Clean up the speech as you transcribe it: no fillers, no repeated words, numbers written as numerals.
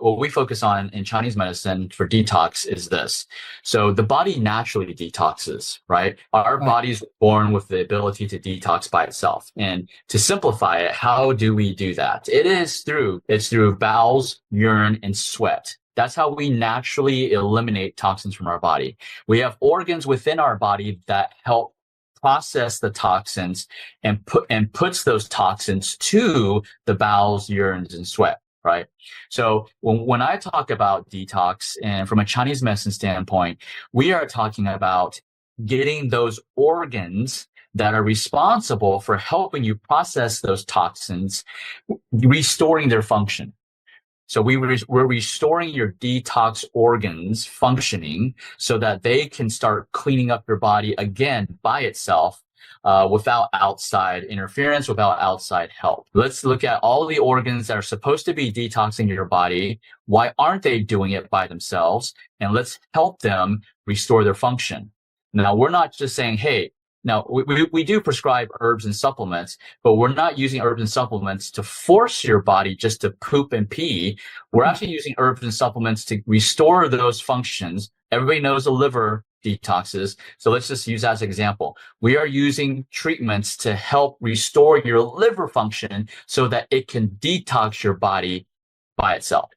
what we focus on in Chinese medicine for detox is this. So the body naturally detoxes, right? Our Right. body's born with the ability to detox by itself. And to simplify it, how do we do that? It's through bowels, urine, and sweat. That's how we naturally eliminate toxins from our body. We have organs within our body that help process the toxins and puts those toxins to the bowels, urines, and sweat. Right. So when I talk about detox and from a Chinese medicine standpoint, we are talking about getting those organs that are responsible for helping you process those toxins, restoring their function. So we're restoring your detox organs functioning so that they can start cleaning up your body again by itself, without outside interference, without outside help. Let's look at all the organs that are supposed to be detoxing your body. Why aren't they doing it by themselves? And let's help them restore their function. Now, we're not just saying, hey, now, we do prescribe herbs and supplements, but we're not using herbs and supplements to force your body just to poop and pee. We're actually using herbs and supplements to restore those functions. Everybody knows the liver detoxes. So let's just use that as an example. We are using treatments to help restore your liver function so that it can detox your body by itself.